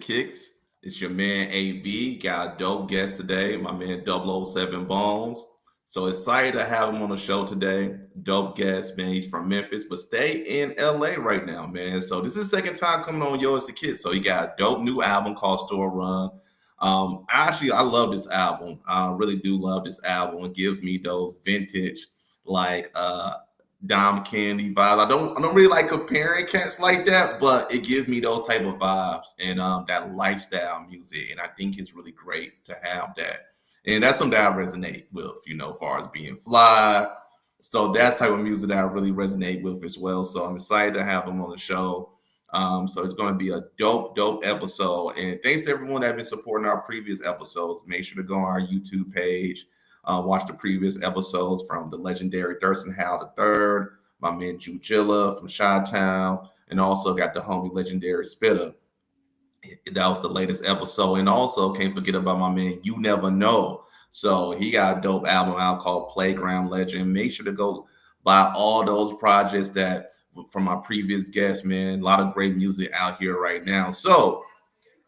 Kicks. It's your man AB. Got a dope guest today, my man 007 Bonez. So excited to have him on the show today. Dope guest, man. He's from Memphis, but stay in LA right now, man. So this is the second time coming on Yo It's the Kid. So he got a dope new album called Store Run. I love this album. I really do love this album. It gives me those vintage, like Dom Candy vibes. I don't really like comparing cats like that, but it gives me those type of vibes and that lifestyle music. And I think it's really great to have that. And that's something that I resonate with, as far as being fly. So that's type of music that I really resonate with as well. So I'm excited to have him on the show. So it's going to be a dope episode. And thanks to everyone that has been supporting our previous episodes. Make sure to go on our YouTube page. Watch the previous episodes from the legendary Thurston Howell III, my man Jujilla from Chi-Town, and also got the homie legendary Spitter. That was the latest episode. And also can't forget about my man You Never Know. So he got a dope album out called Playground Legend. Make sure to go buy all those projects that from my previous guests, man. A lot of great music out here right now. So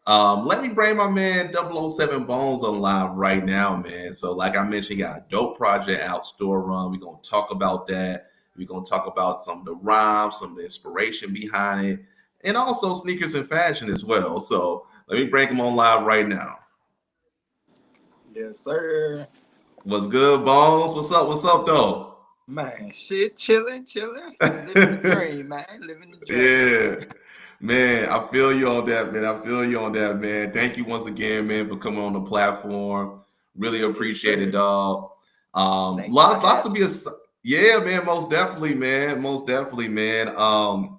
let me bring my man 007 Bonez on live right now, man. So like I mentioned, he got a dope project out, Store Run. We're going to talk about that. We're going to talk about some of the rhymes, some of the inspiration behind it, and also sneakers and fashion as well. So let me bring him on live right now. Yes, sir. What's good, Bonez? What's up, though? Man, shit, chilling. Living the dream, man. Living the dream. Yeah. Man, I feel you on that, man. Thank you once again, man, for coming on the platform. Really appreciate it, dog. Lots to be yeah, man, most definitely, man.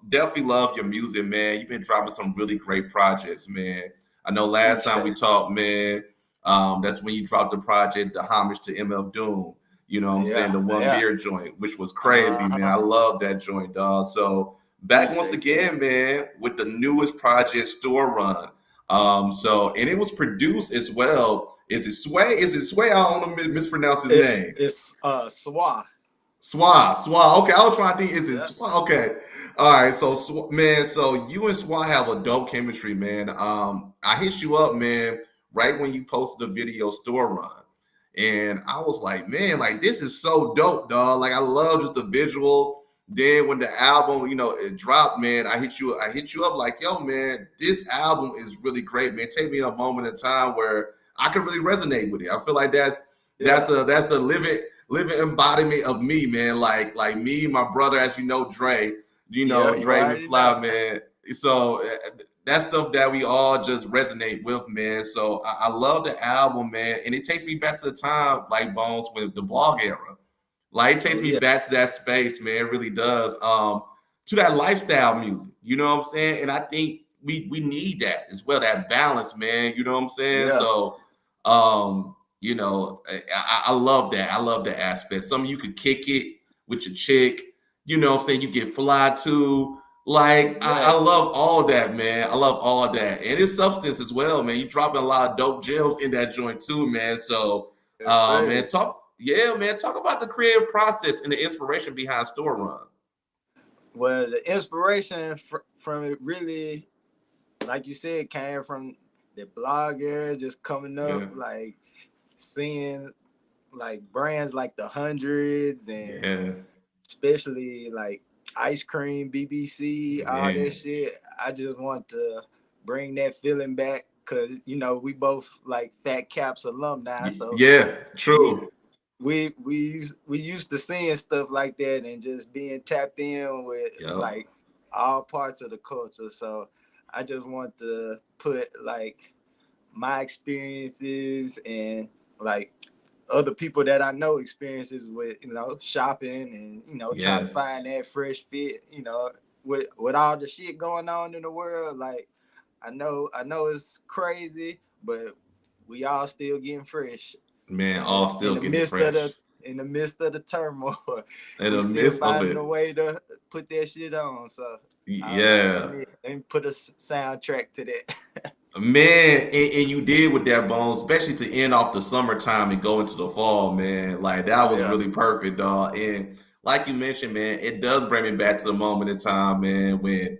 Definitely love your music, man. You've been dropping some really great projects, man. I know last time we talked, man, that's when you dropped the project, the homage to MF Doom. You know what I'm saying? The One Beer joint, which was crazy, man. I love that joint, dog. So back once again, man, with the newest project, Store Run. And it was produced as well. Is it Sway? I don't want to mispronounce his name. It's Swa. Swa. Okay, I was trying to think. Is it Swa? Okay. All right. So, man, so you and Swa have a dope chemistry, man. I hit you up, man, right when you posted the video Store Run. And I was like, man, like this is so dope, dog. Like I love just the visuals. Then when the album, it dropped, man, I hit you up like, yo, man, this album is really great, man. Take me a moment in time where I can really resonate with it. I feel like that's the living embodiment of me, man. Like me, my brother, as you know, Dre, Dre McFly, man. So that's stuff that we all just resonate with, man. So I love the album, man. And it takes me back to the time, like Bonez, with the blog era. Like it takes me back to that space, man. It really does. To that lifestyle music. You know what I'm saying? And I think we need that as well, that balance, man. You know what I'm saying? Yeah. So I love that. I love the aspect. Some of you could kick it with your chick, you know what I'm saying? You get fly too. Like I love all that, man. I love all that. And it's substance as well, man. You dropping a lot of dope gems in that joint too, man. So man, talk about the creative process and the inspiration behind Store Run. Well, the inspiration from it really, like you said, came from the blog era, just coming up, like seeing like brands like the Hundreds and especially like Ice Cream, BBC, all that shit. I just want to bring that feeling back because, we both like Fat Caps alumni. So yeah, true. We used to seeing stuff like that and just being tapped in with like all parts of the culture. So I just want to put like my experiences and like other people that I know experiences with, shopping and, trying to find that fresh fit, with all the shit going on in the world. Like, I know it's crazy, but we all still getting fresh. Man, all still getting fresh. In the midst of the turmoil. In the midst of it. A way to put that shit on. So, let me put a soundtrack to that. Man, and you did with that, Bonez, especially to end off the summertime and go into the fall, man. Like that was really perfect, dog. And like you mentioned, man, it does bring me back to the moment in time, man, when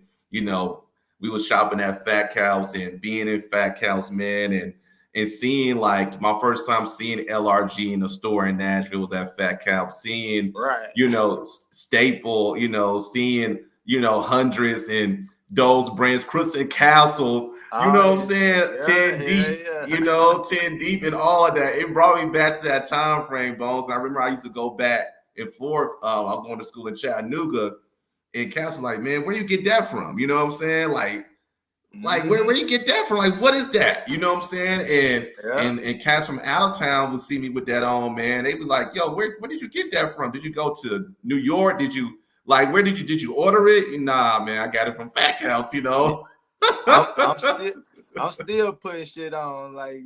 we was shopping at Fat Cows and being in Fat Cows, man, and seeing like my first time seeing LRG in the store in Nashville was at Fat Cow, seeing Right. Staple, seeing hundreds and those brands, Crystal Castles, you know Oh, what I'm saying, yeah, 10 hell deep, yeah. 10 deep and all of that. It brought me back to that time frame, Bones. I remember I used to go back and forth. I was going to school in Chattanooga, and Castle like, man, where you get that from? You know what I'm saying? Like where you get that from? Like, what is that? You know what I'm saying? Yeah. And cats from out of town would see me with that on, man. They be like, yo, where did you get that from? Did you go to New York? Did you where did you order it? Nah, man, I got it from Fat House, I'm still putting shit on, like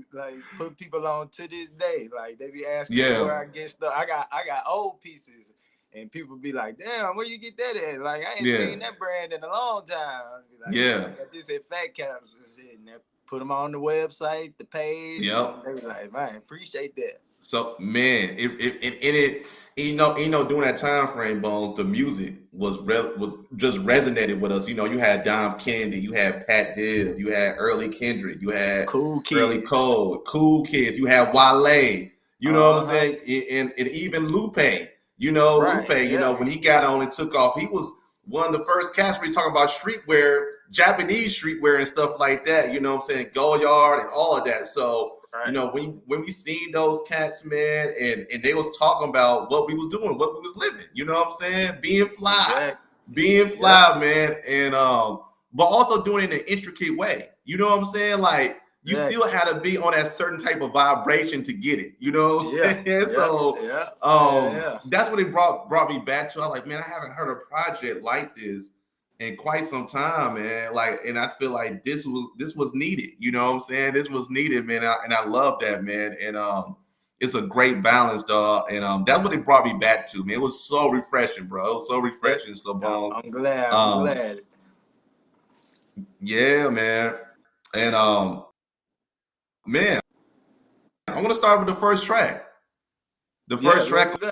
putting people on to this day. Like they be asking me Yeah. where I get stuff. I got old pieces, and people be like, "Damn, where you get that at?" Like I ain't Yeah. seen that brand in a long time. I be like, Yeah. I got this at Fat Caps and shit, and they put them on the website, the page. Yep. And they be like, "Man, appreciate that." So man, during that time frame, Bones, the music was just resonated with us. You had Dom Kennedy, you had Pat Dill, you had Early Kendrick, you had Cool Early Kids. Cole, Cool Kids, you had Wale. You know what I'm Uh-huh. saying? And even Lupe. Right. Lupe. Yeah. When he got on and took off, he was one of the first cats we talking about streetwear, Japanese streetwear and stuff like that. You know what I'm saying? Goyard and all of that. So Right. when we seen those cats, man, and they was talking about what we was doing, what we was living, you know what I'm saying? Being fly, Exactly. man, and but also doing it in an intricate way. You know what I'm saying? Like you still Exactly. had to be on that certain type of vibration to get it. You know what I'm Yeah. saying? Yeah. So Yeah. Yeah. that's what it brought me back to. I was like, man, I haven't heard a project like this in quite some time, man. Like, and I feel like this was needed. You know what I'm saying? This was needed, man. And I love that, man. And it's a great balance, dog. And that's what it brought me back to, man. It was so refreshing, bro. It was so refreshing. So Bones. I'm glad. I'm Um, glad. yeah, man. And man, I want to start with the first track. The Yeah, first track, let's go.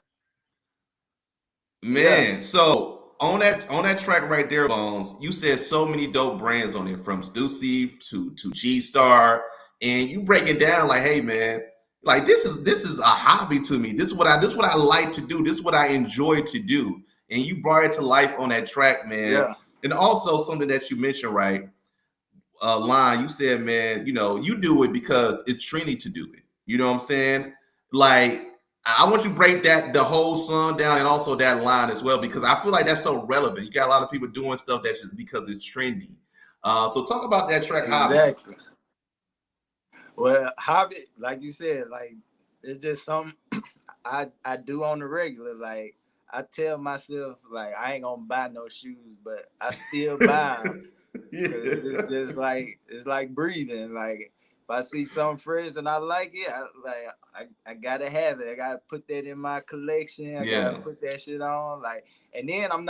Yeah. man. So on that track right there, Bones, you said so many dope brands on it, from Stussy to G Star, and you break it down like, hey, man, like this is a hobby to me. This is what I like to do. This is what I enjoy to do. And you brought it to life on that track, man. Yeah. And also something that you mentioned, right? Line, you said, man, you do it because it's trendy to do it. You know what I'm saying? Like, I want you to break the whole song down and also that line as well, because I feel like that's so relevant. You got a lot of people doing stuff that's just because it's trendy. So talk about that track, Hobby. Exactly. Well, hobby, like you said, like it's just something I do on the regular. Like I tell myself, like I ain't gonna buy no shoes, but I still buy them because it's Yeah. just like it's like breathing. Like if I see something fresh and I like it, I gotta have it. I gotta put that in my collection. I gotta Yeah. put that shit on. Like, and then I'm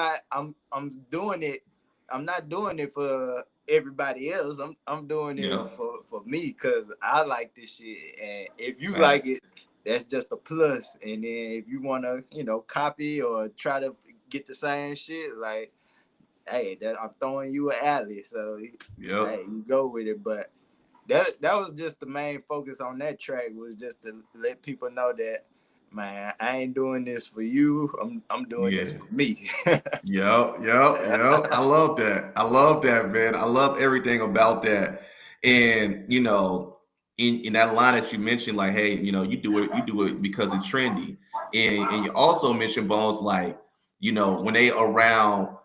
doing it. I'm not doing it for everybody else. I'm doing it Yeah. for me because I like this shit. And if you like Facts. it, that's just a plus. And then if you wanna, copy or try to get the same shit, like, hey, I'm throwing you an alley. So Yep. hey, you go with it. But that was just the main focus on that track, was just to let people know that, man, I ain't doing this for you. I'm doing this Yeah. for me. Yep. I love that. I love that, man. I love everything about that. And in that line that you mentioned, like, hey, you do it because it's trendy. And you also mentioned, Bones, like, when they around,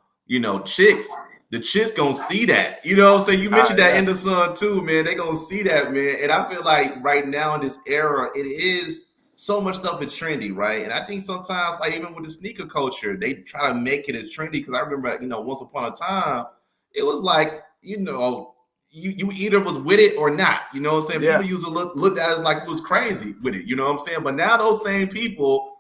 chicks, the chicks gonna see that. You know what I'm saying? You Oh mentioned that yeah, in the sun too, man. They gonna see that, man. And I feel like right now in this era, it is so much stuff is trendy, right? And I think sometimes, like even with the sneaker culture, they try to make it as trendy. Because I remember, once upon a time, it was like, you either was with it or not. You know what I'm saying? yeah, People used to looked at us like it was crazy with it. You know what I'm saying? But now those same people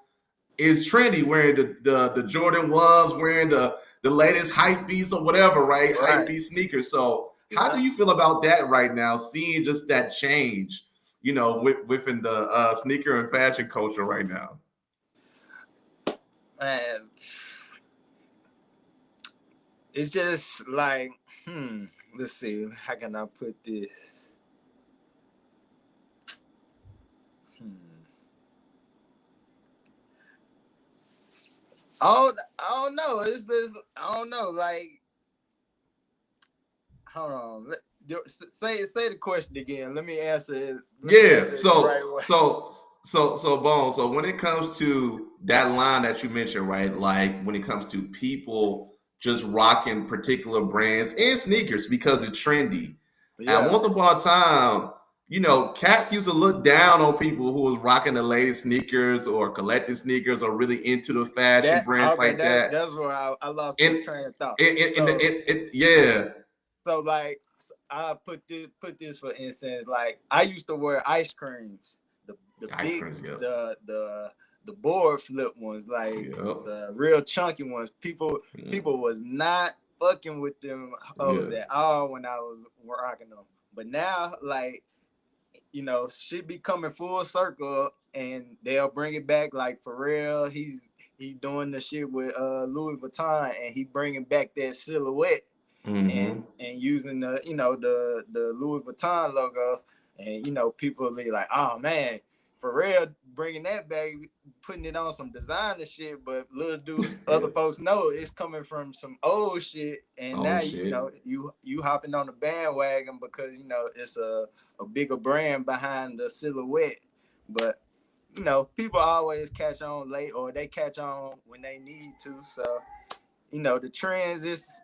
is trendy, wearing the Jordan ones, wearing the latest hype beats or whatever, right? Hype right, beat sneakers. So how do yeah. you feel about that right now? Seeing just that change, within the sneaker and fashion culture right now. Man, it's just like, let's see, how can I put this? Hmm. I don't know. It's this. I don't know. Like, hold on. Say the question again. Let me answer it. Let me Yeah. answer it the right way. Bone. So when it comes to that line that you mentioned, right? Like when it comes to people just rocking particular brands and sneakers because it's trendy. And Yeah, once upon a time, cats used to look down on people who was rocking the latest sneakers or collecting sneakers or really into the fashion that brands okay. like that. That's where I lost my And train of thought. So yeah, like I put this for instance. Like I used to wear ice creams, the ice big creams. Yep. the board flip ones, like Yep. the real chunky ones. Mm, People was not fucking with them hoes yeah. at all when I was rocking them. But now, like, shit be coming full circle, and they'll bring it back. Like Pharrell, he doing the shit with Louis Vuitton, and he bringing back that silhouette Mm-hmm. and using the Louis Vuitton logo, and people be like, oh man, Pharrell bringing that back, putting it on some designer shit, but little do other folks know it's coming from some old shit, and Oh now shit. you hopping on the bandwagon because it's a bigger brand behind the silhouette, but people always catch on late or they catch on when they need to, so the trends is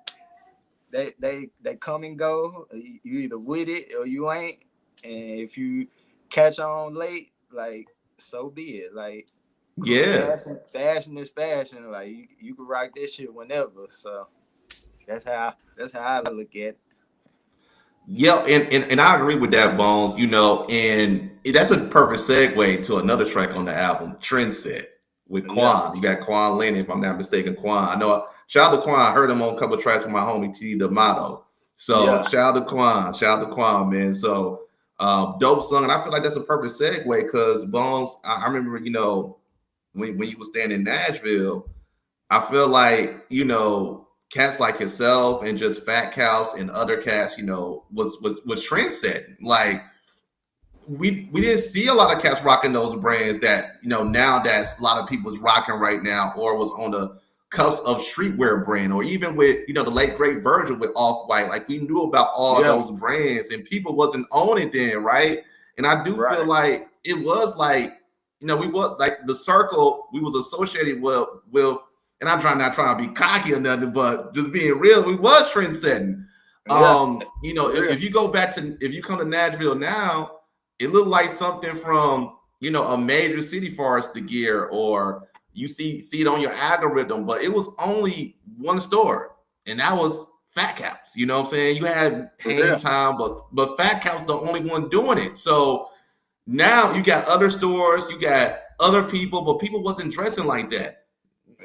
they come and go. You either with it or you ain't. And if you catch on late, like so be it. Like Yeah. fashion is fashion. Like you can rock that shit whenever. So that's how I look at it. Yeah, and I agree with that, Bones. And that's a perfect segue to another track on the album, Trendset, with Yeah, Quan. You got Quan Lennon, if I'm not mistaken, Quan. I know, shout out to Quan. I heard him on a couple of tracks with my homie T D'Amato. So yeah, shout out to Quan, man. So dope song. And I feel like that's a perfect segue because Bones, I remember, when you was staying in Nashville, I feel like, cats like yourself and just Fat Cows and other cats, was trend setting. Like we didn't see a lot of cats rocking those brands that, now that's a lot of people's rocking right now, or was on the cuffs of streetwear brand, or even with, the late great Virgil with Off White. Like we knew about all yeah. those brands and people wasn't on it then, right? And I do feel Right. like it was like, we was like the circle we was associated with, and I'm not trying to be cocky or nothing, but just being real, we was trend setting. Yeah. For real. If you go back to, if you come to Nashville now, it looked like something from, a major city for us to gear, or you see it on your algorithm, but it was only one store, and that was Fat Caps. You know what I'm saying? You had For Hang real. Time, but Fat Caps the only one doing it. So now you got other stores, you got other people, but people wasn't dressing like that.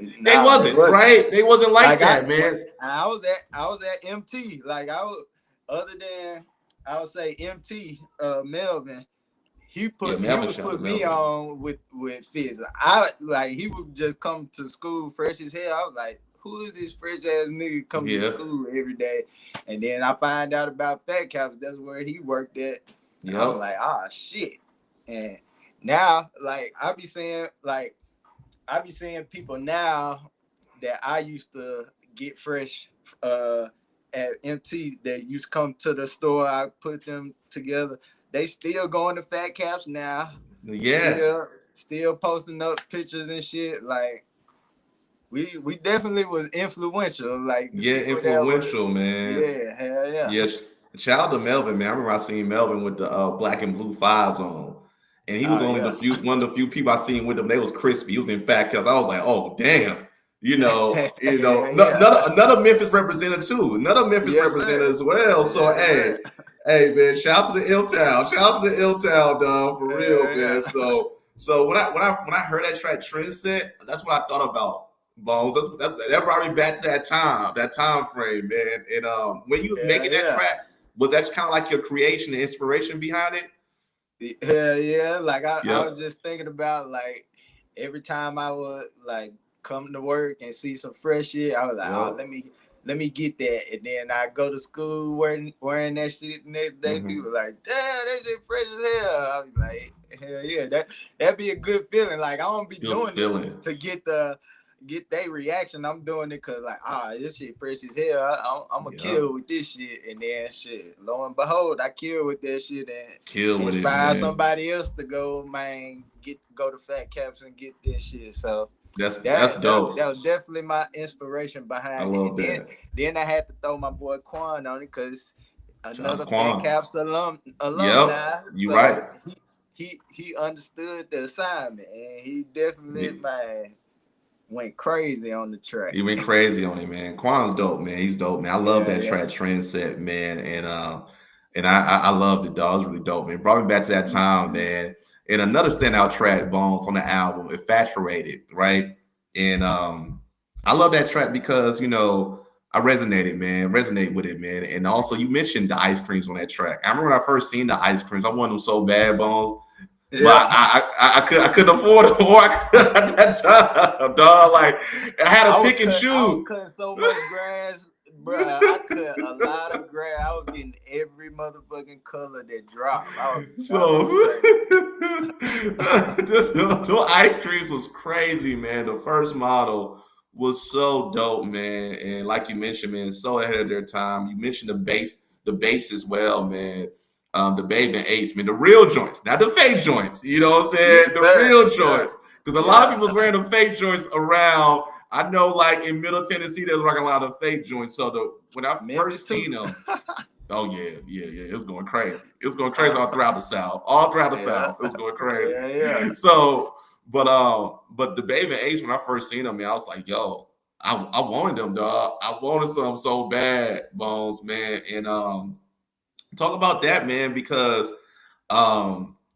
They Nah, they wasn't, wasn't. right? They wasn't like Like that, man. I was at MT. Like I was other than I would say MT Melvin. Yeah, He Melvin, was shout out to put me Melvin. on with Fizz. I like he would just come to school fresh as hell. I was like, who is this fresh ass nigga coming to Yeah, school every day? And then I find out about Fat Caps. That's where he worked at. I was yep, like, ah shit. And now like I be seeing people now that I used to get fresh at MT that used to come to the store. I put them together. They still going to Fat Caps now. yes, Still posting up pictures and shit. Like we definitely was influential. Like the yeah, people that were, influential, man. yeah, hell yeah. Yeah, shout out to Melvin, man. I remember I seen Melvin with the black and blue fives on, and he was Oh only yeah. one of the few people I seen with them. They was crispy. He was in Fat Cats. I was like, oh damn, Yeah, yeah. another Memphis representative too, another Memphis Yes, representative sir. as well. So Yes, hey, sir. man, shout out to the Ill Town, shout out to the Ill Town, dog, for real, Yeah, man. So when I heard that track Trend Set, that's what I thought about. Bones. That brought me back to that time frame, man. And when you was yeah, making that yeah. track, was that kind of like your creation and inspiration behind it? Hell yeah. Like I was Yep. just thinking about like every time I would like come to work and see some fresh shit, I was like, oh, Yep. let me get that. And then I go to school wearing that shit the next day. People like, damn, that shit fresh as hell. I was like, hell yeah, that'd be a good feeling. Like I don't be doing it to get their reaction. I'm doing it because like, this shit fresh as hell. I'm gonna kill with this shit. And then shit, lo and behold, I kill with that shit and inspire somebody else to go, man, go to Fat Caps and get this shit. So that's dope. That was definitely my inspiration behind I love it. that. Then I had to throw my boy Quan on it because another Fat Caps alumni. Yep, you so right. He understood the assignment, and he definitely man went crazy on the track. He went crazy on it, man. Quan's dope, man. He's dope, man. I love that track Trendset, man. And I loved it, dog. It was really dope, man. Brought me back to that time, man. And another standout track, Bonez, on the album, Infatuated, right? And I love that track because, you know, I resonate with it, man. And also you mentioned the ice creams on that track. I remember when I first seen the ice creams, I wanted them so bad, Bonez. Yeah. But I couldn't afford them at that time, dog. Like I had to pick and choose. I was cutting so much grass, bro. I cut a lot of grass. I was getting every motherfucking color that dropped. The ice creams was crazy, man. The first model was so dope, man. And like you mentioned, man, so ahead of their time. You mentioned the Bapes as well, man. The Babe and Ace, man, the real joints, not the fake joints. You know what I'm saying? The real joints. Because a lot of people was wearing the fake joints around. I know, like in Middle Tennessee, they was rocking a lot of fake joints. So when I first seen them, oh yeah, it was going crazy. It was going crazy all throughout the South. All throughout the South, it was going crazy. Yeah. So, but the Babe and Ace, when I first seen them, man, I was like, yo, I wanted them, dog. I wanted some so bad, Bonez, man, and talk about that, man, because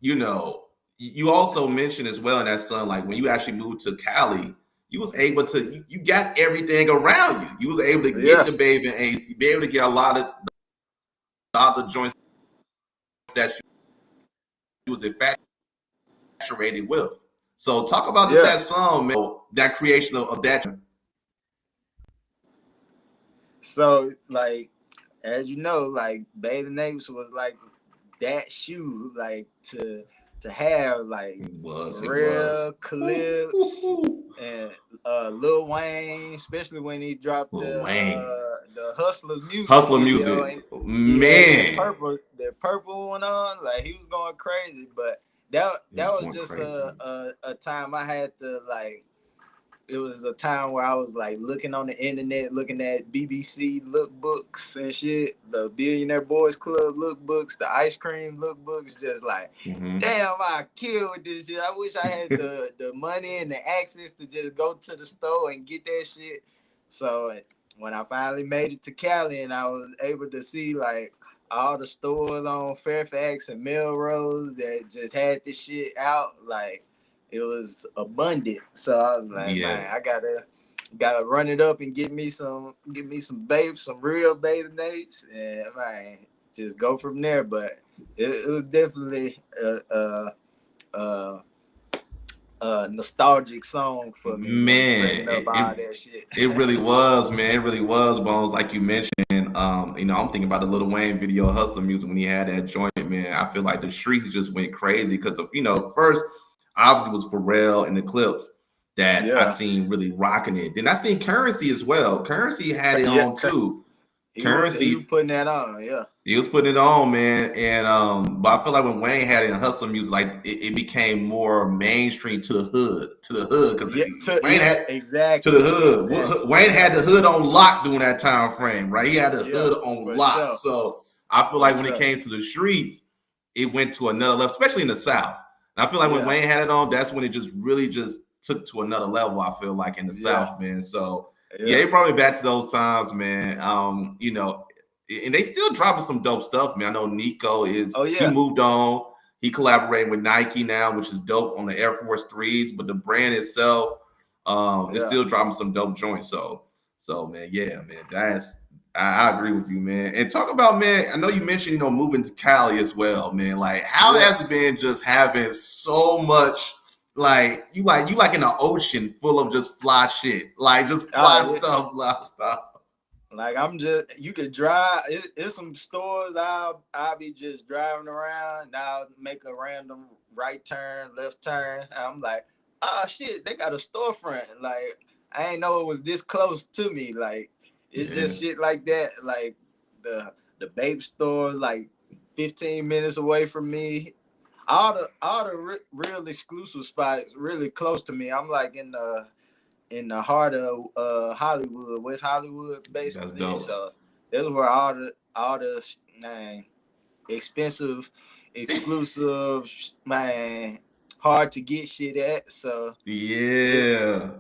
you know, you also mentioned as well in that song, like when you actually moved to Cali, you was able to you got everything around you. You was able to get the Babe and Ace, you be able to get a lot of the other joints that you was infatuated with. So talk about that song, man, that creation of that. So like, as you know, like Babe and Ace was like that shoe, like to have like real Clips and Lil Wayne, especially when he dropped the Hustler music. Man. The purple one on, like he was going crazy. But that was just a time I had to like. It was a time where I was like looking on the internet, looking at BBC lookbooks and shit, the Billionaire Boys Club lookbooks, the ice cream lookbooks, just like, damn, I killed with this shit. I wish I had the money and the access to just go to the store and get that shit. So when I finally made it to Cali and I was able to see like all the stores on Fairfax and Melrose that just had this shit out, like, it was abundant, so I was like, man, I gotta run it up and get me some babes, some real Babe and Apes, and man, just go from there. But it was definitely a nostalgic song for me, man. It really was, man. It really was, Bonez. Like you mentioned, you know, I'm thinking about the Lil Wayne video, Hustler Music, when he had that joint, man. I feel like the streets just went crazy because of, you know, first. Obviously was Pharrell and the Clips that I seen really rocking it. Then I seen Currency as well. Currency had it on too. He was putting that on, He was putting it on, man. And but I feel like when Wayne had it in Hustle Music, like it became more mainstream to the hood. Because Wayne had to the hood. Exactly. Wayne had the hood on lock during that time frame, right? He had the hood on lock. Sure. So I feel like when it came to the streets, it went to another level, especially in the South. And I feel like when Wayne had it on, that's when it just really just took to another level, I feel like, in the South, man. So it brought me back to those times, man. You know, and they still dropping some dope stuff, man. I know Nico he moved on. He collaborating with Nike now, which is dope on the Air Force 3s, but the brand itself is still dropping some dope joints. So man, that's I agree with you, man. And talk about, man, I know you mentioned, you know, moving to Cali as well, man. Like, how has it been just having so much, like, you like in an ocean full of just fly shit, like just fly stuff. Like I'm just, you could drive. It's some stores I'll be just driving around. Now make a random right turn, left turn. I'm like, oh shit, they got a storefront. Like I ain't know it was this close to me. Like it's Yeah, just shit like that. Like the babe store, like 15 minutes away from me. All the real exclusive spots really close to me. I'm like in the heart of Hollywood, West Hollywood, that's basically. dope. So that's where all the man expensive, exclusive, man hard to get shit at. So it, Yeah,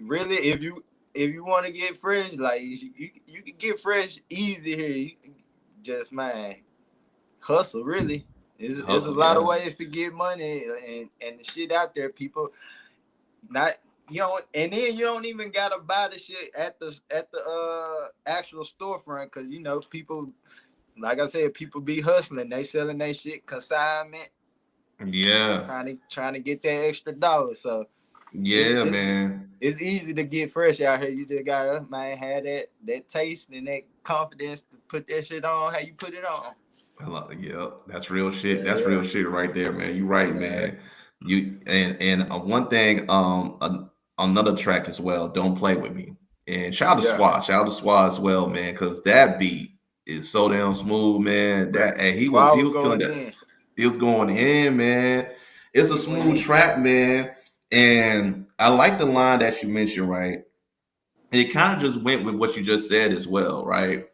really, if you want to get fresh, like you can get fresh easy here. You just man hustle really. It's a hustle. lot of Yeah, ways to get money and the shit out there. People not you don't, and then you don't even gotta buy the shit at the actual storefront because people, like I said, people be hustling. They selling their shit consignment, yeah, trying to get that extra dollar. So it's yeah, it's man. it's easy to get fresh out here. You just gotta man have that taste and that confidence to put that shit on how you put it on. Yep, that's real shit. Yeah, That's yeah, real shit right there, man. You right, yeah, man. You and one thing, another track as well. Don't play with me. And yeah. shout out to Swat as well, man, because that beat is so damn smooth, man. But That and Squad he was was killing going that. in. He was going in, man. It's a He went smooth in. track, man. And I like the line that you mentioned, right? It kind of just went with what you just said as well, right?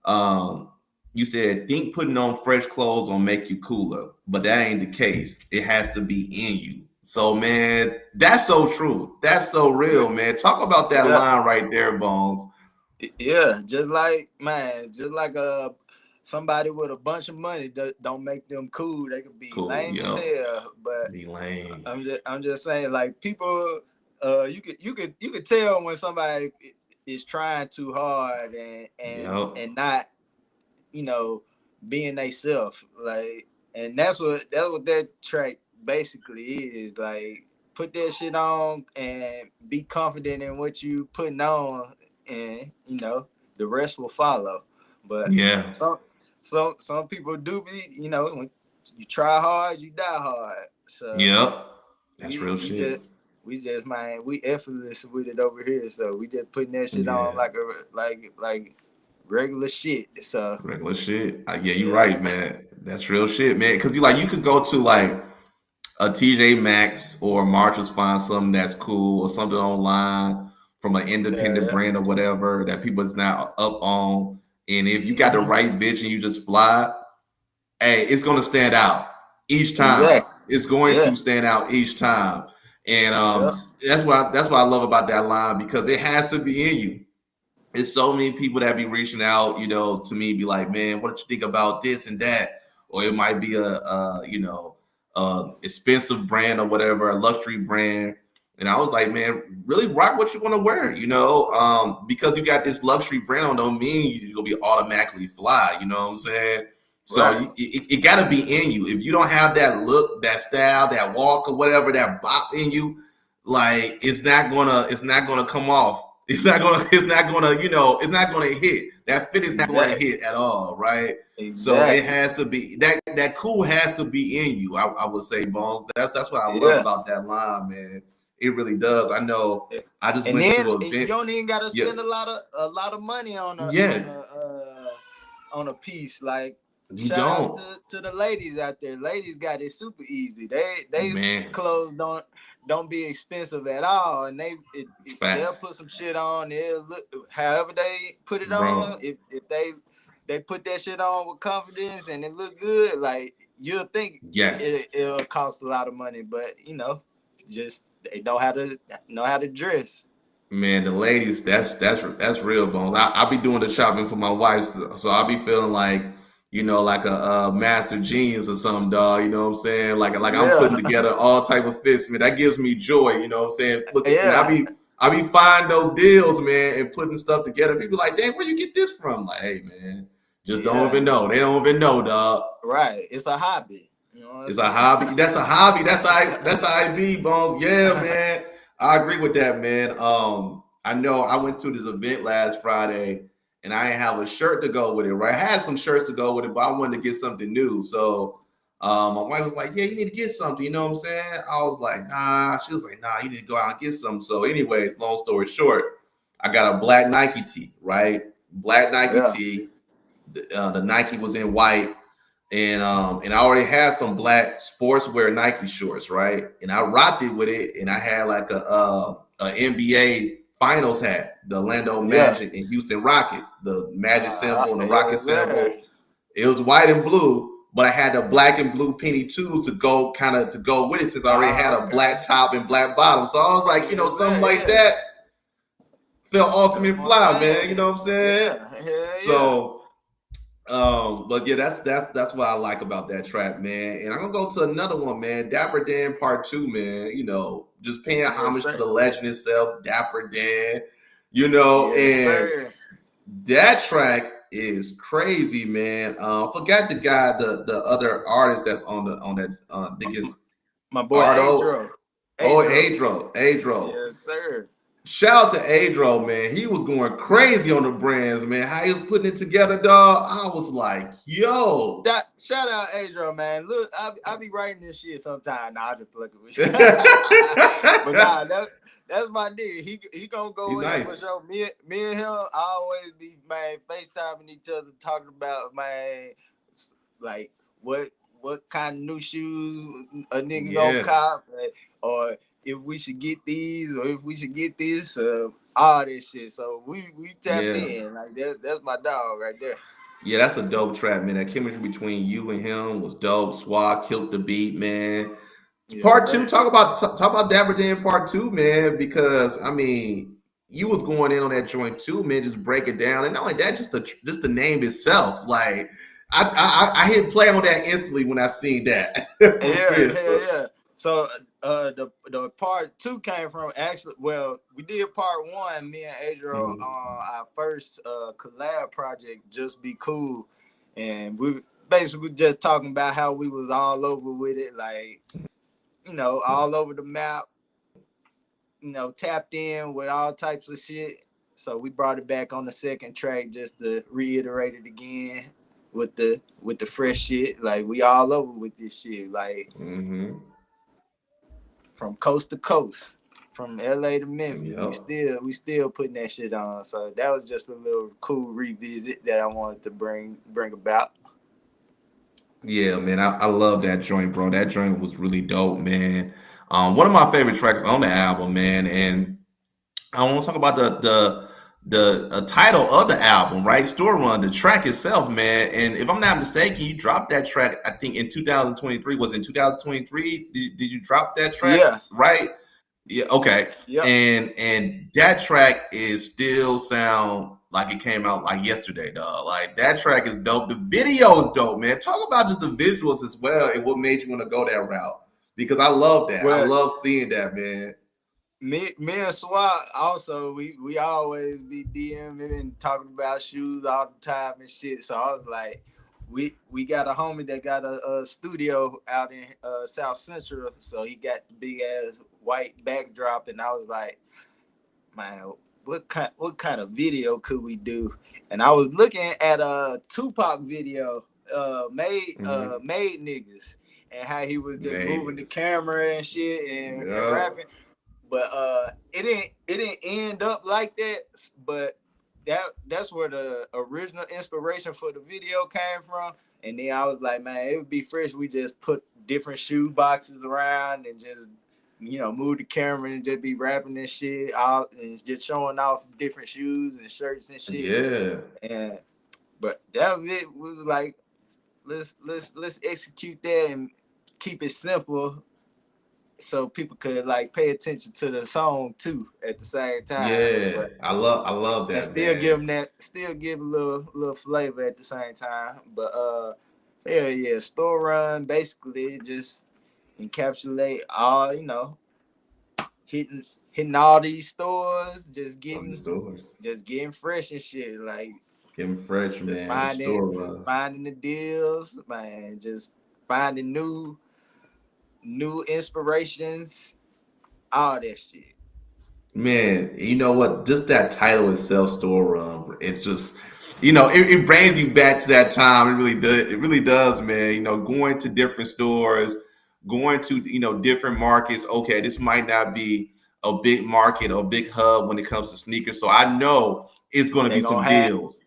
Um, you said think putting on fresh clothes will make you cooler, but that ain't the case. It has to be in you. So man, that's so true. That's so Yeah, real, man. Talk about that yeah. line right there, Bones. Yeah, just like man, just like somebody with a bunch of money don't make them cool. They could be Cool, lame as yo. hell. But Be lame. I'm just saying, like people, you could tell when somebody is trying too hard Yep. and not you know being they self. Like, and that's what that track basically is. Like, put that shit on and be confident in what you putting on, and the rest will follow. But Yeah. some people do be, when you try hard, you die hard. So Yep. That's we real we shit. just we just man, we effortless with it over here. So we just putting that shit on Yeah. like like regular shit. So Regular shit. Yeah, you yeah, right, man. That's real shit, man. Cause you could go to like a TJ Maxx or Marshalls, find something that's cool or something online from an yeah, independent yeah. brand or whatever that people is now up on. And if you got the Mm-hmm. right vision, you just fly, hey, it's gonna stand out each time. Exactly. It's going Yeah. to stand out each time. And Yep. that's what I love about that line because it has to be in you. It's so many people that be reaching out, to me, be like, man, what do you think about this and that? Or it might be expensive brand or whatever, a luxury brand. And I was like, man, really rock what you want to wear, because you got this luxury brand on don't mean you're gonna be automatically fly, you know what I'm saying? So Right. it got to be in you. If you don't have that look, that style, that walk, or whatever, that bop in you, like it's not gonna come off. It's not gonna hit. That fit is not gonna Exactly. hit at all, right? So it Exactly. has to be that cool has to be in you. I would say, Bones. That's what I love Yeah. about that line, man. It really does. I know. I just And went then to an you event. don't even gotta Yeah, spend a lot of money yeah. on a piece. Like, You shout out don't, to the ladies out there. Ladies got it super easy. They man. clothes don't be expensive at all, and they'll Facts, put some shit on. They'll look however they put it on. bro. If they put that shit on with confidence and it look good, like you'll think Yes. it'll cost a lot of money, but just they know how to dress. Man, the ladies, that's real, Bones. I be doing the shopping for my wife, so I be feeling like a master genius or something, dog. You know what I'm saying? Like I'm putting Yeah, together all type of fits, man. That gives me joy. You know what I'm saying? Look, and I yeah, be I be finding those deals, man, and putting stuff together. People like, damn, where you get this from? Like, hey, man, just don't yeah. even know. They don't even know, dog. Right. It's a hobby. You know what I'm It's a saying? hobby. That's a hobby. That's how I be, Bones. Yeah, man. I agree with that, man. I know I went to this event last Friday, and I didn't have a shirt to go with it. Right, I had some shirts to go with it, but I wanted to get something new. So my wife was like, "Yeah, you need to get something." You know what I'm saying? I was like, "Nah." She was like, "Nah, you need to go out and get something." So, anyways, long story short, I got a black Nike tee. Right, black Nike Yeah. tee. The Nike was in white, and I already had some black sportswear Nike shorts, right? And I rocked it with it, and I had like a NBA Finals hat, the Orlando Yeah. Magic and Houston Rockets, the Magic symbol and the Rocket Yes, sir. symbol. It was white and blue, but I had the black and blue penny too to go to go with it since I already had a Okay. black top and black bottom. So I was like, Yes, something sir. like Yeah. that felt That's ultimate what I'm fly, man. You saying. know what I'm saying? Yeah. Hell yeah. So but yeah, that's what I like about that track, man. And I'm gonna go to another one, man. Dapper Dan Part Two, man. Just paying Yes, homage to sir. the legend itself, Dapper Dan. Yes, And sir. that track is crazy, man. Forgot the guy, the other artist that's on that. I think it's My boy Ardo. Adro. Oh, Adro. Adro. Yes, sir. Shout out to Adro, man. He was going crazy on the brands, man. How he was putting it together, dog. I was like, yo. Shout out Adro, man. Look, I be writing this shit sometime. Nah, I just fucking with you. But nah, that's my nigga. He gonna He's go in for nice. sure. Me and him always be, man, FaceTiming each other, talking about, man, like what kind of new shoes a nigga gonna Yeah. cop, or if we should get these, or if we should get this, all this shit. So we tapped Yeah. in. Like that's my dog right there. Yeah, that's a dope track, man. That chemistry between you and him was dope. Swag killed the beat, man. Yes, Part two, sir. talk about Dapper Dan Part Two, man, because I mean, you was going in on that joint too, man. Just break it down, and not only that, just the name itself. Like, I hit play on that instantly when I seen that. For Yeah, real. hell yeah. So the part two came from, actually, well, we did part one, me and Adriel, Mhm. on our first collab project, Just Be Cool. And we basically just talking about how we was all over with it, like, all over the map, tapped in with all types of shit. So we brought it back on the second track just to reiterate it again with the fresh shit. Like, we all over with this shit. Like, Mhm. from coast to coast, from LA to Memphis. We Yep. still putting that shit on. So that was just a little cool revisit that I wanted to bring about. Yeah, man, I love that joint, bro. That joint was really dope, man. One of my favorite tracks on the album, man, and I want to talk about the title of the album, right? Store Run, the track itself, man. And if I'm not mistaken, you dropped that track, I think, in 2023. Was it in 2023? Did you drop that track, Yeah. right? Yeah, okay. Yep. And that track is still sound like it came out like yesterday, dog. Like, that track is dope. The video is dope, man. Talk about just the visuals as well and what made you want to go that route. Because I love that. I Well, love seeing that, man. me and Swat also, we always be DMing and talking about shoes all the time and shit. So I was like, we got a homie that got a studio out in South Central, so he got the big ass white backdrop, and I was like, man, what kind of video could we do? And I was looking at a Tupac video, Mm-hmm. made niggas, and how he was just moving the Vegas. camera and shit and Yeah. rapping. But it didn't end up like that. But that's where the original inspiration for the video came from. And then I was like, man, it would be fresh. We just put different shoe boxes around and just move the camera and just be rapping this shit out and just showing off different shoes and shirts and shit. Yeah. And but that was it. We was like, let's execute that and keep it simple so people could like pay attention to the song too at the same time. Yeah. But I love and that, man. still give a little flavor at the same time. But hell yeah, store run basically just encapsulate all, hitting all these stores, On the stores. just getting fresh and shit. Like, Kim Fresh, just man. The finding store run. finding the deals, man, just finding new inspirations, all that shit. Man, you know what? Just that title itself, store run. It's just, it brings you back to that time. It really does. It really does, man. Going to different stores, going to different markets. Okay, this might not be a big market or a big hub when it comes to sneakers, so I know it's going to They be some gonna have deals.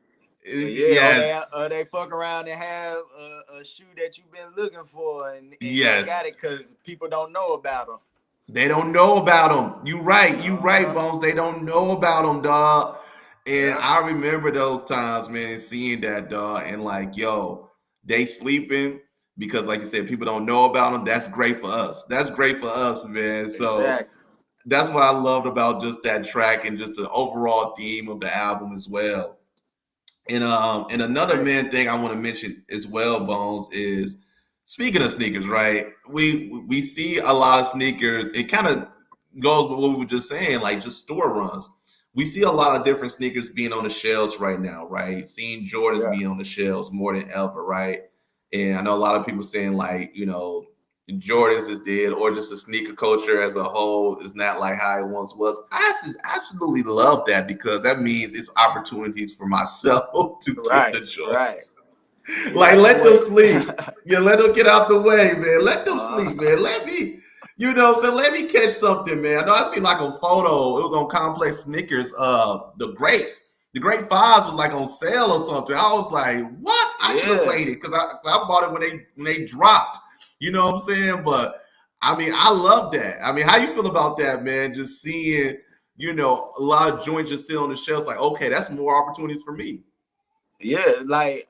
yeah, Yes, or they fuck around and have a shoe that you've been looking for and ain't yes. got it because people don't know about them. They don't know about them. You right. You right, Uh-huh. Bones. They don't know about them, dog. And Yeah, I remember those times, man, seeing that, dog, and like, yo, they sleeping because, like you said, people don't know about them. That's great for us. That's great for us, man. So exactly. that's what I loved about just that track and just the overall theme of the album as well. And another Right. man thing I want to mention as well, Bones, is speaking of sneakers, right? We see a lot of sneakers. It kind of goes with what we were just saying, like just store runs. We see a lot of different sneakers being on the shelves right now, right? Seeing Jordans Yeah. being on the shelves more than ever, right? And I know a lot of people saying like, Jordans is dead, or just the sneaker culture as a whole is not like how it once was. Absolutely love that because that means it's opportunities for myself to get Right. the Right. Jordans. Like, Yeah. let them What? sleep. Yeah, let them get out the way, man. Let them uh, sleep, man. Let me, what I'm saying? Let me catch something, man. I know I seen like a photo. It was on Complex Sneakers. The grapes. The Grape Fives was like on sale or something. I was like, what? I should have yeah. waited because I bought it when they dropped. You know what I'm saying? But I mean, I love that. I mean, how you feel about that, man? Just seeing, a lot of joints just sit on the shelves. Like, okay, that's more opportunities for me. Yeah. Like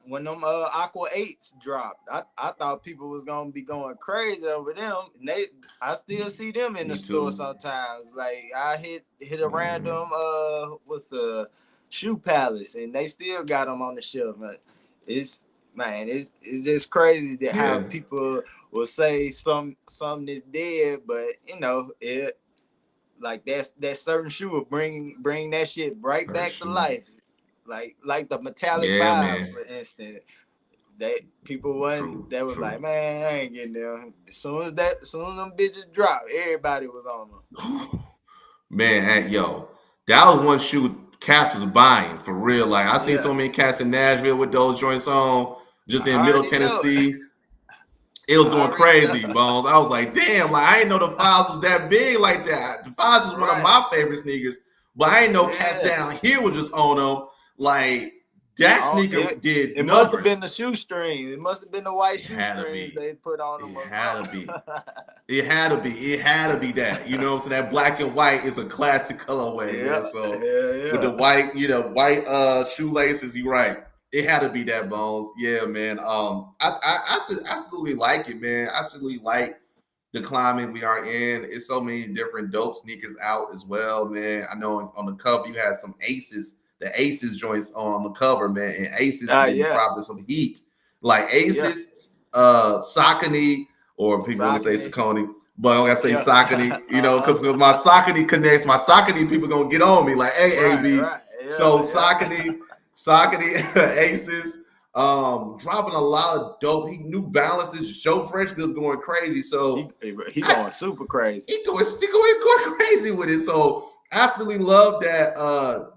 when them Aqua Eights dropped, I thought people was gonna be going crazy over them. And I still see them in the Me store too. sometimes. Like I hit a Mm-hmm. random what's the Shoe Palace, and they still got them on the shelf. Man. It's it's just crazy that how Yeah. people will say something is dead, but it like that certain shoe will bring that shit right Her back to shoe. life. Like the metallic Yeah, vibes, man. for instance. That people wasn't True. that was like, True. man, I ain't getting there. As soon as them bitches dropped, everybody was on them. Man, yo, that was one shoe Cass was buying for real. Like I seen Yeah, so many cats in Nashville with those joints on, just in I Middle already know. Tennessee. It was I going already know. crazy, Bones. I was like, damn, like I didn't know the Fives was that big like that. The Fives is one of Right. my favorite sneakers, but I didn't know cats Yeah. down here were just on them. Like that Oh, sneaker did it must have been numbers. the shoestrings. It must have been the white It had to shoestrings be. they put on them It or had to something. be. It had to be. It had to be that. So that black and white is a classic colorway, Yeah, man. So yeah, with the yeah. white, white shoelaces, you're right. It had to be that, Bones. Yeah, man. I absolutely like it, man. I absolutely like the climate we are in. It's so many different dope sneakers out as well, man. I know on the cover you had some the Aces joints on the cover, man, and Aces been Yeah, dropping some heat. Like yeah. Aces, Saucony, or people want to say Saucony. Saucony, but I gotta say Yeah. Saucony, uh-huh. because my Saucony connects, my Saucony people gonna get on me like, hey, Right, AB. right. Yeah, So yeah. Saucony, Aces, dropping a lot of dope. New Balances, Joe Fresh goods going crazy. So He I, going super crazy. he going crazy with it. So I absolutely love that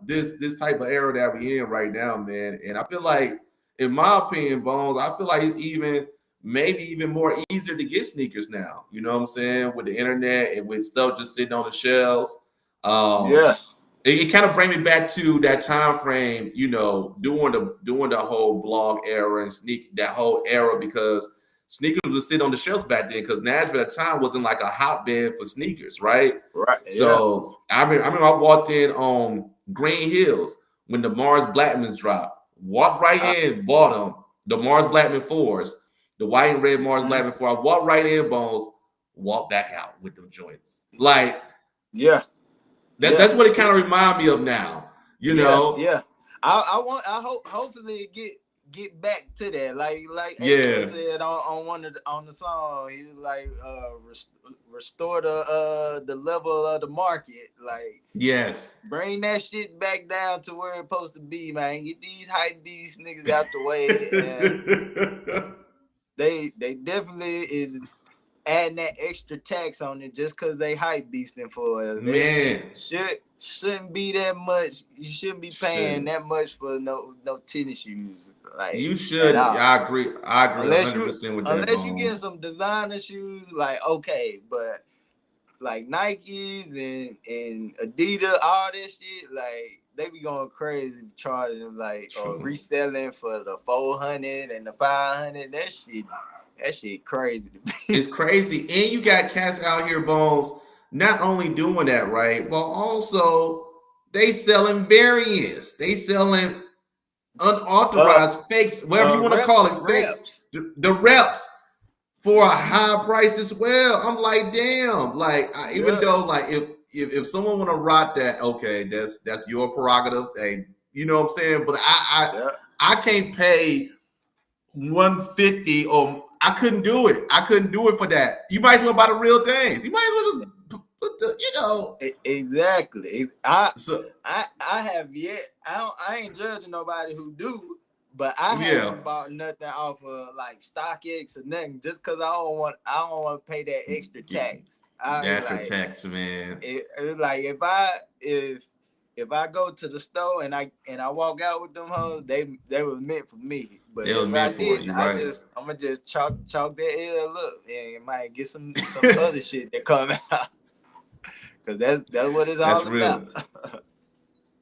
this type of era that we in right now, man. And I feel like, in my opinion, Bones, I feel like it's maybe even more easier to get sneakers now. You know what I'm saying? With the internet and with stuff just sitting on the shelves. Um, Yeah. it kind of bring me back to that time frame, doing the whole blog era and sneak that whole era, because sneakers would sit on the shelves back then because Nashville at the time wasn't like a hotbed for sneakers, right? Right. Yeah. So I remember I walked in on Green Hills when the Mars Blackmans dropped. Walked right Uh, in, bought them. The Mars Blackman fours, the white and red Mars mhm. Blackman four. I walked right in, Bones, walked back out with them joints. Like Yeah. Yeah. that's what it kind of remind me of now. You Yeah. know, Yeah. I hope hopefully it get back to that. Like Akon yeah, said on on the song, he was like restore the level of the market. Like yes. bring that shit back down to where it's supposed to be, man. Get these hype beast niggas out the way, and they definitely is adding that extra tax on it just because they hype beasting for it. That Man, shouldn't be that much. You shouldn't be paying shouldn't. that much for no tennis shoes, like, You at should. all. I agree Unless you 100% with that, unless you get Bones. some designer shoes, like, okay, but like Nikes and Adidas, all this shit, like, they be going crazy charging, like, or True. reselling for the 400 and the 500. That shit crazy to It's me. crazy. And you got cats out here, Bones, not only doing that, right, but also they selling variants. They selling uh unauthorized fakes, whatever you want to call it, fakes, reps. the reps for a Mm-hmm. high price as well. I'm like, damn. Like, even Yeah, though, like, if someone want to rock that, okay, that's your prerogative. Hey, you know what I'm saying? But yeah. I can't pay 150, or I couldn't do it. I couldn't do it for that. You might as well buy the real things. You might as well just put the, Exactly. I So I have yet. I ain't judging nobody who do, but I yeah, haven't bought nothing off of like StockX or nothing just because I don't want to pay that extra tax. I was that's your like, text, man. it was like, if I go to the store and I walk out with them hoes, they was meant for me. But They were if I meant for it. didn't, You're right. I'm gonna just chalk that L up and might get some other shit that come out. Cause that's what it's That's all about. real.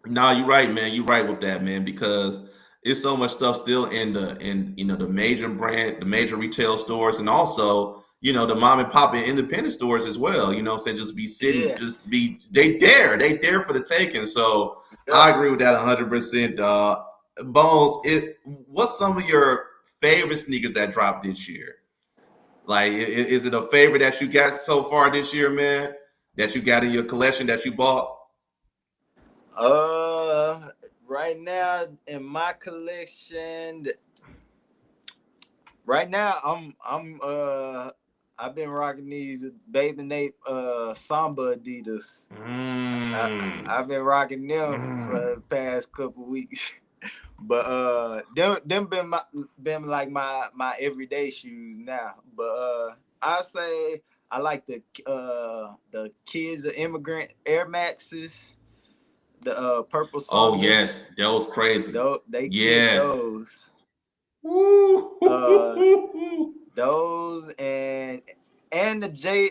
No, you're right, man. You're right with that, man, because it's so much stuff still in the major brand, the major retail stores, and also the mom and pop and independent stores as well. You know what I'm saying? Just be sitting, Yeah, just be they dare for the taking. So yeah. I agree with that 100%. Bones, what's some of your favorite sneakers that dropped this year? Like, is it a favorite that you got so far this year, man? That you got in your collection that you bought? Uh, right now in my collection, right now I've been rocking these Bathing Ape Samba Adidas. I, Mm. I've been rocking them for Mm. the past couple weeks. But them been like my everyday shoes now. But I say I like the Kids of Immigrant Air Maxes, the purple Oh Sambas. yes, that was crazy. They killed Yes. those. Uh, Woo. those and the J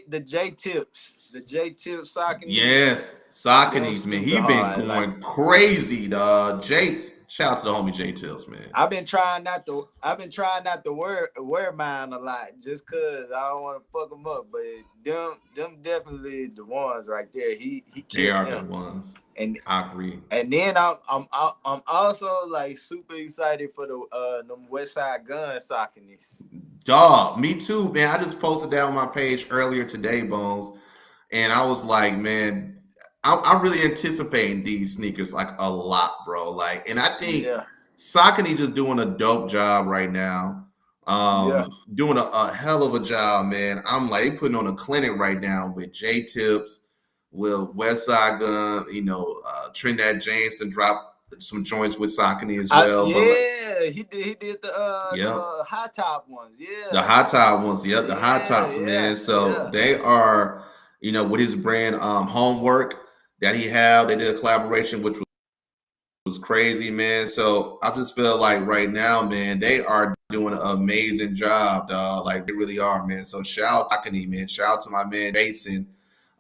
tips, the J tip Sauconys. Yes, Them Saucony's, man. stupid He been hard. Like, going crazy. Jay, shout out to the homie Jay Tills, man. I've been trying not to wear mine a lot just cause I don't want to fuck them up. But them definitely the ones right there. He They killed are the them. ones. And I agree. and then I'm also like super excited for the them West Side Gun Sauconys. Dog, me too, man. I just posted that on my page earlier today, Bones. And I was like, man, I'm really anticipating these sneakers like a lot, bro. Like, and I think Yeah, Saucony just doing a dope job right now. yeah. Doing a hell of a job, man. I'm like, they putting on a clinic right now with J Tips, with West Side Gun, Trinidad James to drop some joints with Saucony as well. But like, Yeah, he did yeah, the high top ones. the Yeah, high top ones, yep, the high yeah, tops, yeah, man. So yeah. they are, with his brand Homework that he have, they did a collaboration which was crazy, man. So I just feel like right now, man, they are doing an amazing job, dog. Like they really are, man. So shout out to Saucony, man. Shout out to my man Jason,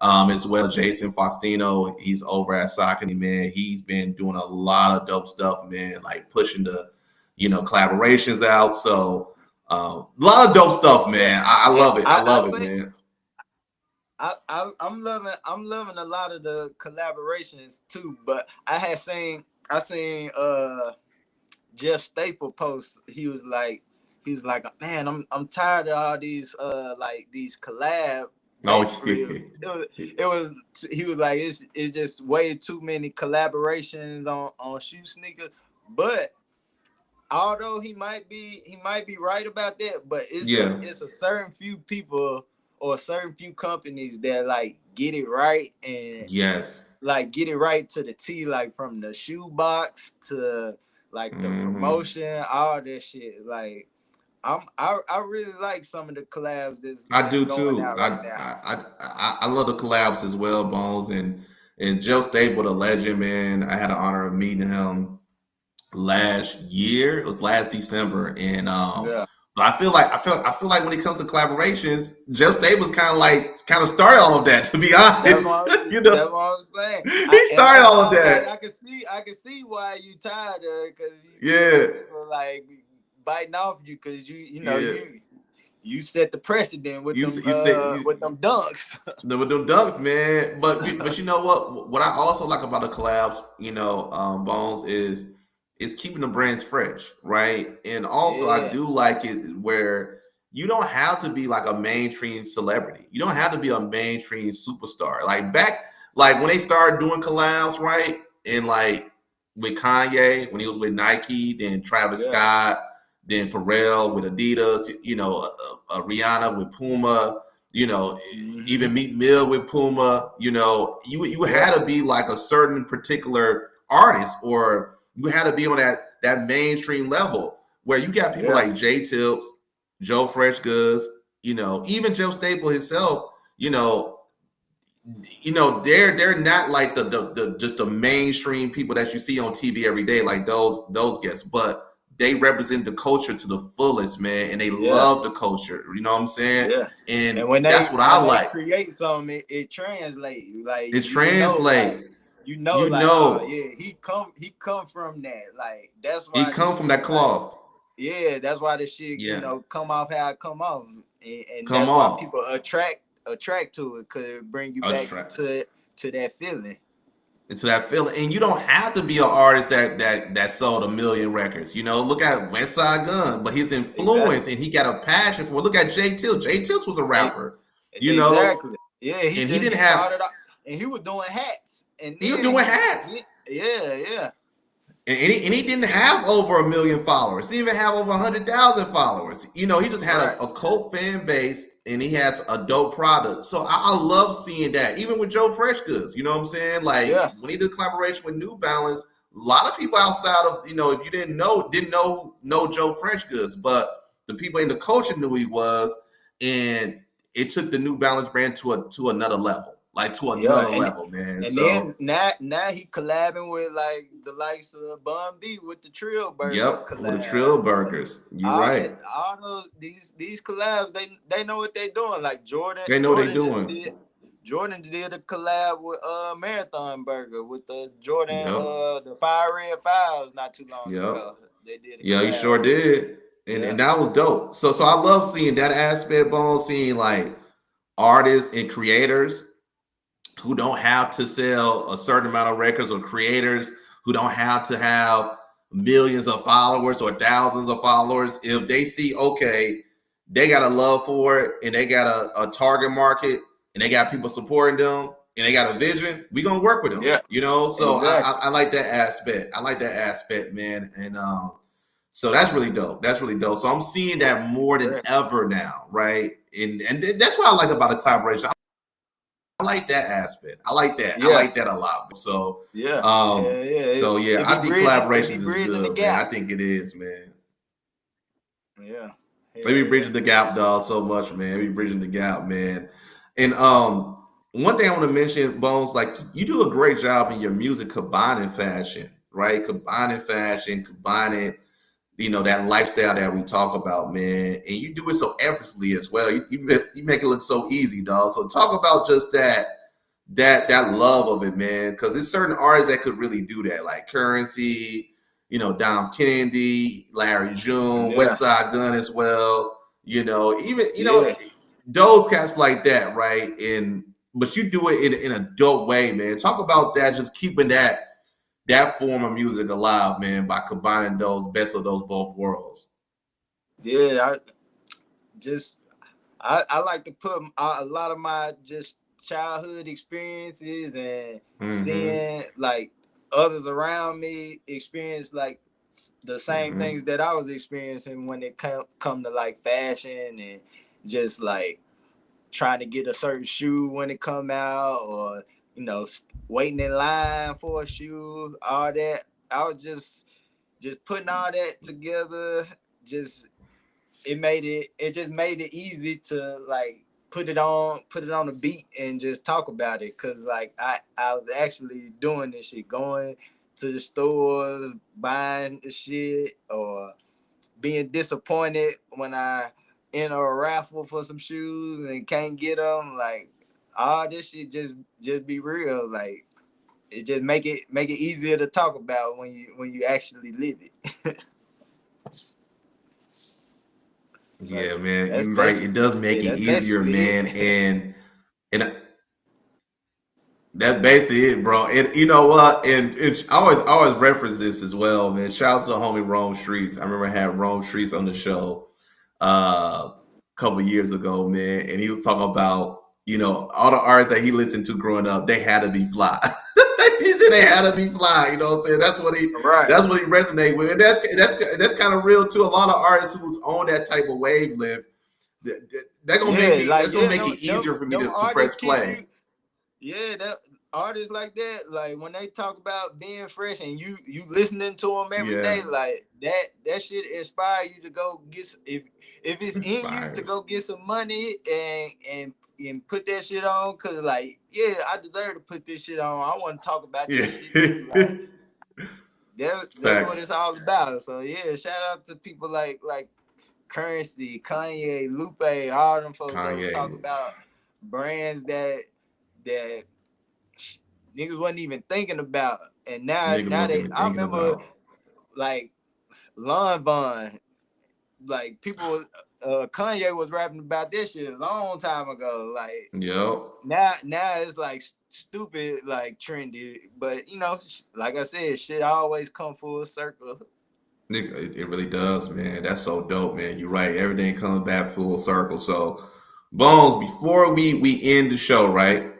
as well. Jason Faustino, he's over at Saucony, man. He's been doing a lot of dope stuff, man. Like pushing the, collaborations out. So a lot of dope stuff, Yeah. man. I And love it. I I love it, seen man. I'm loving a lot of the collaborations too. But I seen Jeff Staple post. He was like, man, I'm tired of all these like these collab. Oh, Basically, it was he was like, it's just way too many collaborations on shoe sneakers. But although he might be right about that, but it's a yeah. it's a certain few people or certain few companies that like get it right and Yes. like get it right to the T, like from the shoe box to like the Hmm. promotion, all that shit. Like I really like some of the collabs I that's do going too. out right now. I love the collabs as well, Bones, and Joe Staple, the legend, man. I had the honor of meeting him last year. It was last December, and Yeah, but I feel like when it comes to collaborations, Joe Staples kind of started all of that. To be honest, you know, that's what I'm saying. he And started that's all why of I was like, that. I can see why you tired of it, because you feel Yeah, like people like biting off you because you know yeah. you set the precedent You said with them dunks. with them dunks, man. But you know what? What I also like about the collabs, Bones is keeping the brands fresh, right? And also I Yeah, do like it where you don't have to be like a mainstream celebrity. You don't have to be a mainstream superstar. Like when they started doing collabs, right? And like with Kanye when he was with Nike, then Travis yeah. Scott, then Pharrell with Adidas, Rihanna with Puma, Hmm. even Meek Mill with Puma, you Yeah, had to be like a certain particular artist, or you had to be on that mainstream level where you got people yeah, like Jay Tips, Joe Fresh Goods, even Joe Staple himself, you know, they're not like the just the mainstream people that you see on TV every day, like those guests, but they represent the culture to the fullest, man, and they yeah, love the culture. You know what I'm saying? yeah. And And that's what I when they like. create something, it translates. Like It translate. You like, oh know, yeah, he come from that. Like that's it why the come from shit that like cloth. yeah, that's why the shit Yeah, come off how it come off, and come that's why on. people attract to it, cause it bring you back to that feeling. Into that feeling. And you don't have to be an artist that sold a million records. Look at West Side Gun, but his Exactly. influence and he got a passion for it. Look at Jay Till. Jay Tills was a E- rapper, you know, Exactly. Yeah, and he he didn't have started off and he was doing hats, and he was then doing hats. yeah, yeah, And he didn't have over a million followers. He didn't even have over 100,000 followers. He just had right, a cult fan base and he has a dope product. So I love seeing that. Even with Joe Fresh Goods, you know what I'm saying? Like yeah, when he did collaboration with New Balance, a lot of people outside of, if you didn't know Joe Fresh Goods, but the people in the culture knew he was, and it took the New Balance brand to another level. Like to yeah, another level, man. and So then now he collabing with like the likes of Bun B with the Trill Burger yep, with the Trill collab. So Burgers. You're right. all those these collabs, they know what they're doing. Like They know what they doing. Jordan did a collab with Marathon Burger with the Jordan Yep. the Fire Red Fives not too long Yep. ago. They did a Yeah, he collab sure with them. did. And Yeah. and that was dope. So I love seeing that aspect, Bone, seeing like artists and creators who don't have to sell a certain amount of records, or creators who don't have to have millions of followers or thousands of followers. If they see, okay, they got a love for it and they got a target market and they got people supporting them and they got a vision, we gonna work with them. Yeah. So Exactly. I like that aspect. I like that aspect, man. And so that's really dope. That's really dope. So I'm seeing that more than Yeah. ever now, right? And that's what I like about the collaboration. I like that aspect. I like that. I Yeah. like that a lot. So, Yeah. um, Yeah. Yeah. so yeah, It be I think bridging. It be collaborations is bridging the good, man. gap. I think it is, man. Yeah. Maybe Hell yeah. bridging the gap, dog, so much, man. Maybe bridging the gap, man. And one thing I want to mention, Bones, like you do a great job in your music combining fashion, right? Combining fashion, combining that lifestyle that we talk about, man, and you do it so effortlessly as well. You make it look so easy, dog. So talk about just that love of it, man, because there's certain artists that could really do that, like Currency, Dom Kennedy, Larry June, Yeah. West Side Gun as well. Even Yeah. those cats like that, right? And but you do it in a dope way, man. Talk about that, just keeping that form of music alive, man, by combining those best of those both worlds. Yeah. Just I like to put a lot of my just childhood experiences and Mm-hmm. seeing like others around me experience like the same Mm-hmm. things that I was experiencing when it come to like fashion and just like trying to get a certain shoe when it come out, or waiting in line for a shoe, all that. I was just putting all that together, just it just made it easy to like put it on the beat and just talk about it, because like I was actually doing this shit, going to the stores, buying the shit, or being disappointed when I enter a raffle for some shoes and can't get them. Like all this shit just be real. Like it just make it easier to talk about when you actually live it. So Yeah, man, that's you're right. It does make it that's easier, basically man, it. and that's basically it, bro. And you know what? And it's I always reference this as well, man. Shout out to the homie Rome Streets. I remember I had Rome Streets on the show a couple years ago, man, and he was talking about all the artists that he listened to growing up. They had to be fly. He said they had to be fly. You know what I'm saying? Right. That's what he resonated with, and that's kind of real too. A lot of artists who's on that type of wavelength, they're gonna make Yeah, it. like That's gonna yeah, make it easier for me them to press artists keep play. you. Yeah, that artists like that, like when they talk about being fresh and you listening to them every day, Yeah, like that shit inspire you to go get if it's in you to inspires. go get some money and put that shit on, cause like yeah, I deserve to put this shit on. I want to talk about Yeah. this shit too. Like that's what it's Facts. all about. So yeah, shout out to people like Currency, Kanye, Lupe, all them folks that was Kanye. talking about brands that niggas wasn't even thinking about, and Niggas now wasn't they. even I thinking remember about. like Lon Von, like people. Kanye was rapping about this shit a long time ago. Like Yep. now it's like stupid, like trendy, but like I said, shit always come full circle. Nigga, it really does, man. That's so dope, man. You're right. Everything comes back full circle. So, Bones, before we end the show, right?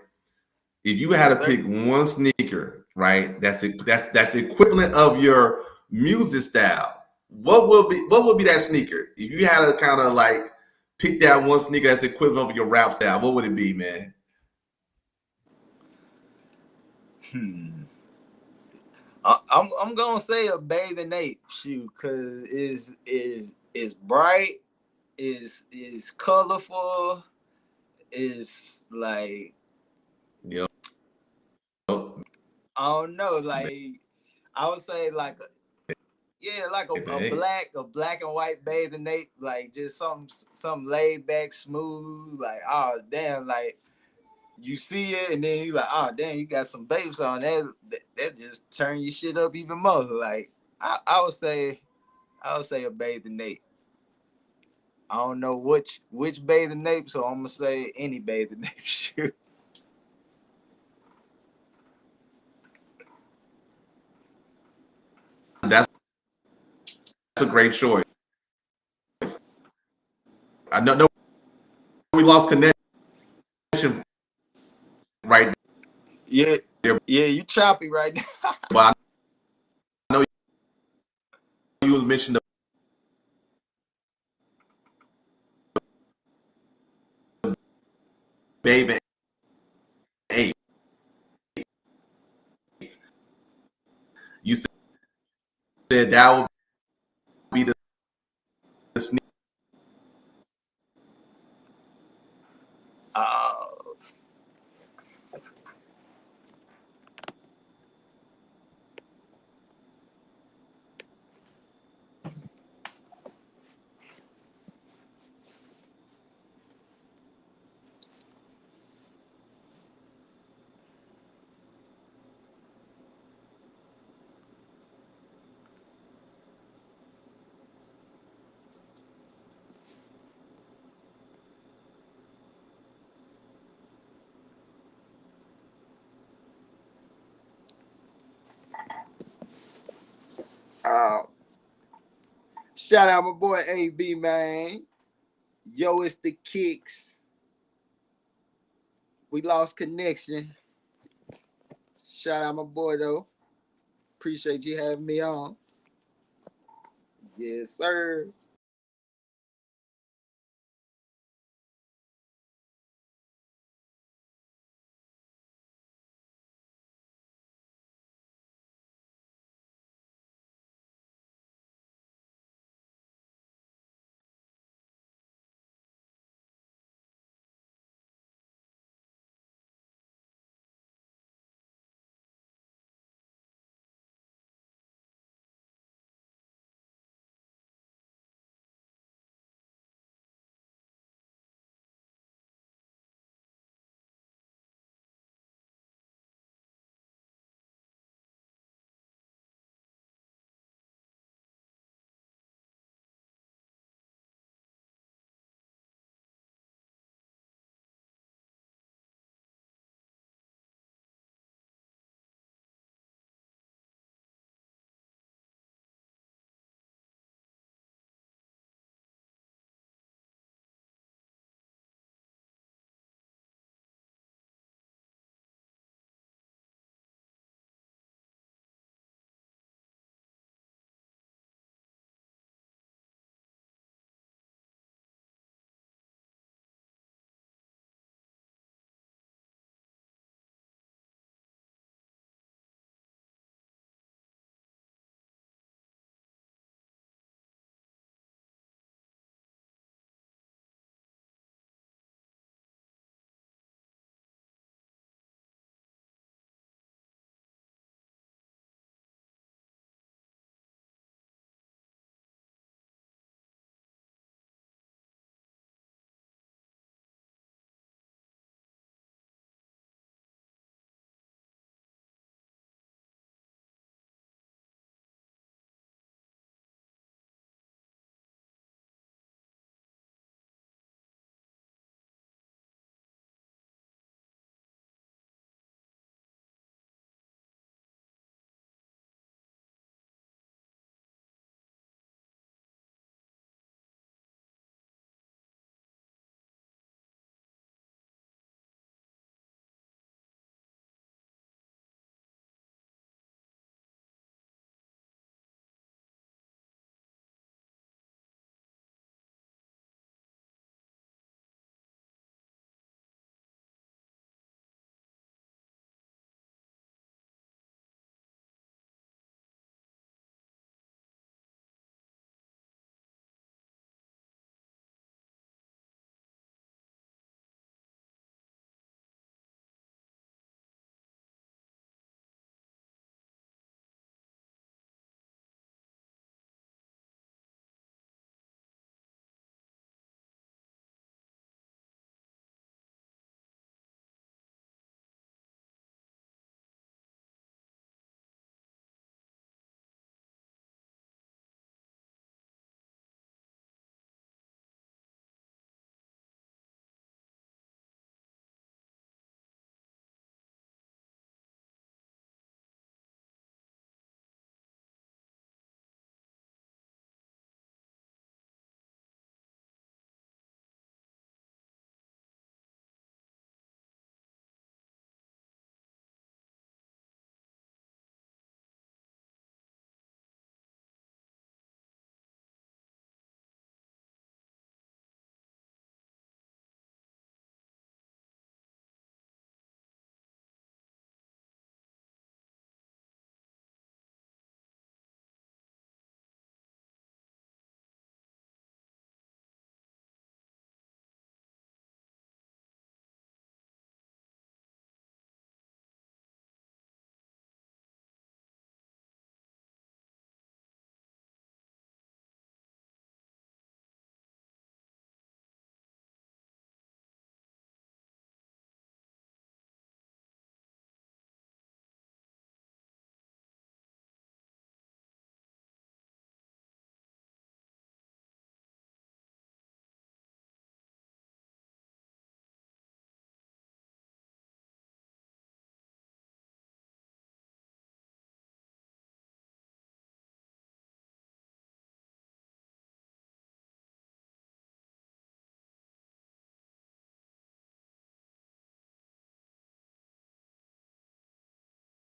If you had to Yes, sir. pick one sneaker, right, that's equivalent of your music style, what would be that sneaker? If you had to kind of like pick that one sneaker that's equivalent of your rap style, what would it be, man? Hmm. I'm gonna say a bathing ape shoe, cause is bright, is colorful, is like Yep. I don't know, like I would say like yeah, like Baby. a black and white bathing ape, like just some laid back, smooth, like oh damn, like you see it and then you like oh damn, you got some babes on that just turn your shit up even more. Like I would say a bathing ape. I don't know which bathing ape, so I'm gonna say any bathing ape shoe. That's a great choice. I know we lost connection right Yeah, there, yeah, you choppy right now. but I know you mentioned the Babe Eight. You said that would be the sneaker. Oh, oh. Shout out my boy AB, man. Yo, it's the kicks. We lost connection. Shout out my boy though. Appreciate you having me on. Yes, sir.